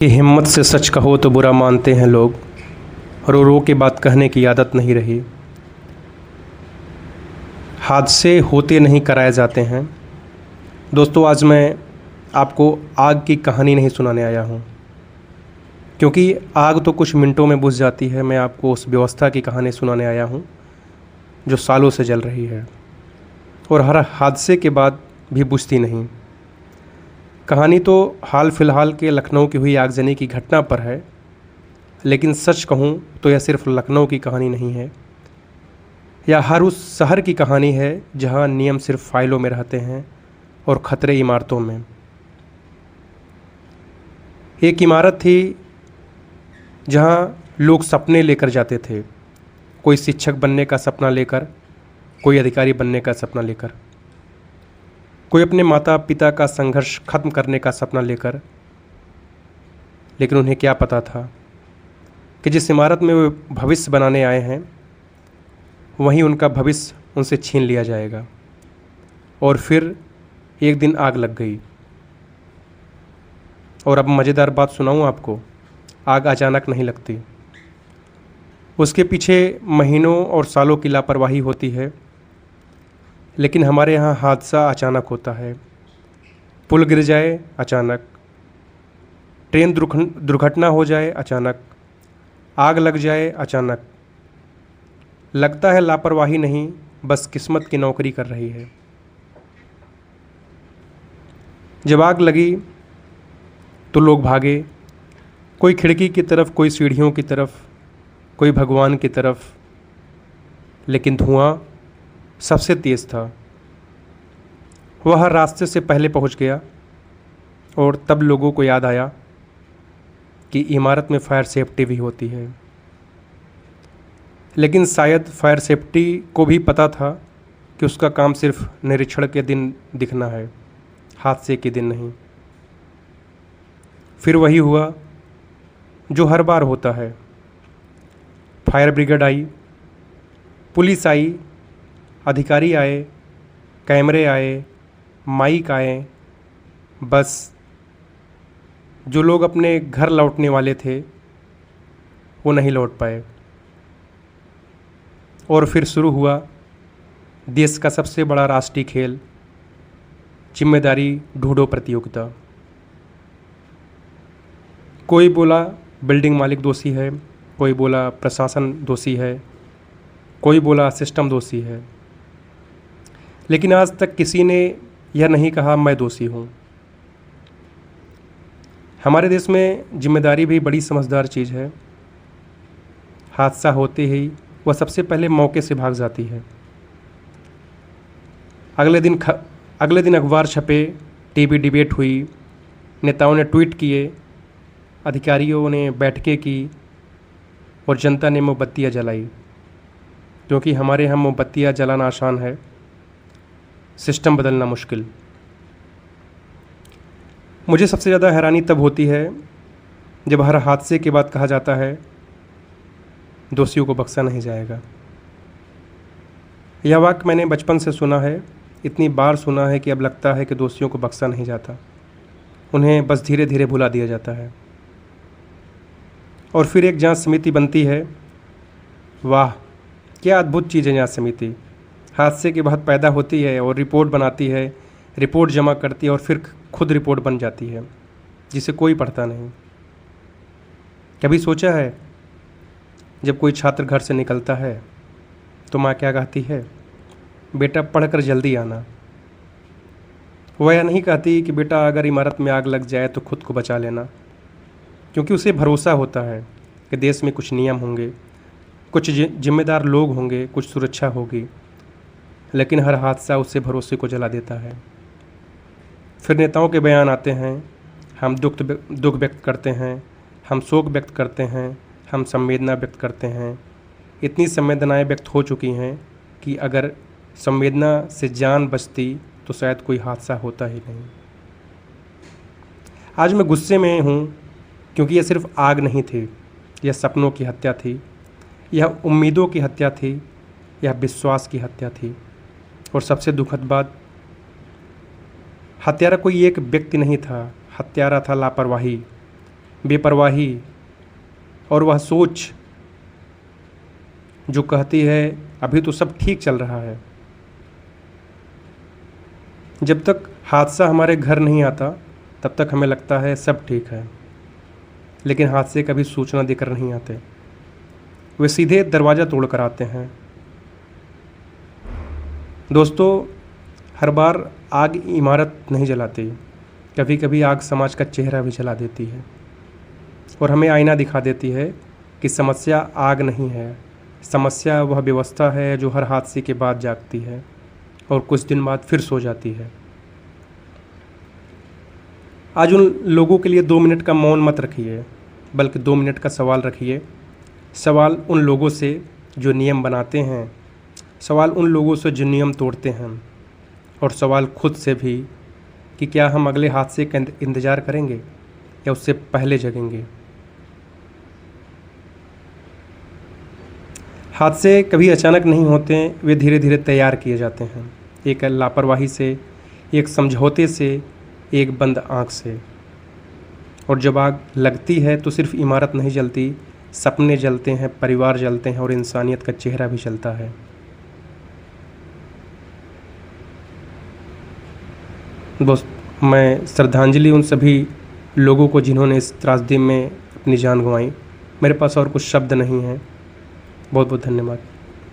कि हिम्मत से सच कहो तो बुरा मानते हैं लोग। रो रो के बात कहने की आदत नहीं रही। हादसे होते नहीं कराए जाते हैं। दोस्तों, आज मैं आपको आग की कहानी नहीं सुनाने आया हूँ, क्योंकि आग तो कुछ मिनटों में बुझ जाती है। मैं आपको उस व्यवस्था की कहानी सुनाने आया हूँ जो सालों से जल रही है और हर हादसे के बाद भी बुझती नहीं। कहानी तो हाल फिलहाल के लखनऊ की हुई आगजनी की घटना पर है, लेकिन सच कहूँ तो यह सिर्फ लखनऊ की कहानी नहीं है। यह हर उस शहर की कहानी है जहाँ नियम सिर्फ फाइलों में रहते हैं और खतरे इमारतों में। एक इमारत थी जहाँ लोग सपने लेकर जाते थे, कोई शिक्षक बनने का सपना लेकर, कोई अधिकारी बनने का सपना लेकर, कोई अपने माता पिता का संघर्ष खत्म करने का सपना लेकर। लेकिन उन्हें क्या पता था कि जिस इमारत में वे भविष्य बनाने आए हैं, वहीं उनका भविष्य उनसे छीन लिया जाएगा। और फिर एक दिन आग लग गई। और अब मज़ेदार बात सुनाऊं आपको, आग अचानक नहीं लगती। उसके पीछे महीनों और सालों की लापरवाही होती है। लेकिन हमारे यहाँ हादसा अचानक होता है। पुल गिर जाए अचानक, ट्रेन दुर्घटना हो जाए अचानक, आग लग जाए अचानक। लगता है लापरवाही नहीं, बस किस्मत की नौकरी कर रही है। जब आग लगी तो लोग भागे, कोई खिड़की की तरफ, कोई सीढ़ियों की तरफ, कोई भगवान की तरफ। लेकिन धुआं सबसे तेज़ था। वह हर रास्ते से पहले पहुंच गया। और तब लोगों को याद आया कि इमारत में फायर सेफ्टी भी होती है। लेकिन शायद फायर सेफ्टी को भी पता था कि उसका काम सिर्फ निरीक्षण के दिन दिखना है, हादसे के दिन नहीं। फिर वही हुआ जो हर बार होता है। फायर ब्रिगेड आई, पुलिस आई, अधिकारी आए, कैमरे आए, माइक आए। बस जो लोग अपने घर लौटने वाले थे वो नहीं लौट पाए। और फिर शुरू हुआ देश का सबसे बड़ा राष्ट्रीय खेल, जिम्मेदारी ढूंढो प्रतियोगिता। कोई बोला बिल्डिंग मालिक दोषी है, कोई बोला प्रशासन दोषी है, कोई बोला सिस्टम दोषी है। लेकिन आज तक किसी ने यह नहीं कहा मैं दोषी हूँ। हमारे देश में जिम्मेदारी भी बड़ी समझदार चीज़ है। हादसा होते ही वह सबसे पहले मौके से भाग जाती है। अगले दिन अखबार छपे, टीवी डिबेट हुई, नेताओं ने ट्वीट किए, अधिकारियों ने बैठकें की और जनता ने मोमबत्तियाँ जलाई। क्योंकि हमारे यहाँ मोमबत्तियाँ जलाना आसान है, सिस्टम बदलना मुश्किल। मुझे सबसे ज़्यादा हैरानी तब होती है जब हर हादसे के बाद कहा जाता है दोषियों को बख्शा नहीं जाएगा। यह वाक्य मैंने बचपन से सुना है, इतनी बार सुना है कि अब लगता है कि दोषियों को बख्शा नहीं जाता, उन्हें बस धीरे धीरे भुला दिया जाता है। और फिर एक जांच समिति बनती है। वाह, क्या अद्भुत चीज़ है जांच समिति। हादसे के बाद पैदा होती है और रिपोर्ट बनाती है, रिपोर्ट जमा करती है और फिर खुद रिपोर्ट बन जाती है जिसे कोई पढ़ता नहीं। कभी सोचा है जब कोई छात्र घर से निकलता है तो माँ क्या कहती है? बेटा पढ़कर जल्दी आना। वह यह नहीं कहती कि बेटा अगर इमारत में आग लग जाए तो खुद को बचा लेना, क्योंकि उसे भरोसा होता है कि देश में कुछ नियम होंगे, कुछ जिम्मेदार लोग होंगे, कुछ सुरक्षा होगी। लेकिन हर हादसा उससे भरोसे को जला देता है। फिर नेताओं के बयान आते हैं, हम दुख व्यक्त करते हैं, हम शोक व्यक्त करते हैं, हम संवेदना व्यक्त करते हैं। इतनी संवेदनाएं व्यक्त हो चुकी हैं कि अगर संवेदना से जान बचती तो शायद कोई हादसा होता ही नहीं। आज मैं गुस्से में हूँ क्योंकि यह सिर्फ आग नहीं थी, यह सपनों की हत्या थी, यह उम्मीदों की हत्या थी, यह विश्वास की हत्या थी। और सबसे दुखद बात, हत्यारा कोई एक व्यक्ति नहीं था, हत्यारा था लापरवाही। बेपरवाही और वह सोच जो कहती है अभी तो सब ठीक चल रहा है। जब तक हादसा हमारे घर नहीं आता तब तक हमें लगता है सब ठीक है, लेकिन हादसे कभी सूचना देकर नहीं आते, वे सीधे दरवाज़ा तोड़ कर आते हैं। दोस्तों, हर बार आग इमारत नहीं जलाती, कभी कभी आग समाज का चेहरा भी जला देती है और हमें आईना दिखा देती है कि समस्या आग नहीं है, समस्या वह व्यवस्था है जो हर हादसे के बाद जागती है और कुछ दिन बाद फिर सो जाती है। आज उन लोगों के लिए 2 मिनट का मौन मत रखिए, बल्कि 2 मिनट का सवाल रखिए। सवाल उन लोगों से जो नियम बनाते हैं, सवाल उन लोगों से जो नियम तोड़ते हैं, और सवाल खुद से भी कि क्या हम अगले हादसे का इंतज़ार करेंगे या उससे पहले जगेंगे। हादसे कभी अचानक नहीं होते, वे धीरे धीरे तैयार किए जाते हैं, एक लापरवाही से, एक समझौते से, एक बंद आँख से। और जब आग लगती है तो सिर्फ इमारत नहीं जलती, सपने जलते हैं, परिवार जलते हैं और इंसानियत का चेहरा भी जलता है। दोस्त, मैं श्रद्धांजलि उन सभी लोगों को जिन्होंने इस त्रासदी में अपनी जान गंवाई। मेरे पास और कुछ शब्द नहीं हैं। बहुत बहुत धन्यवाद।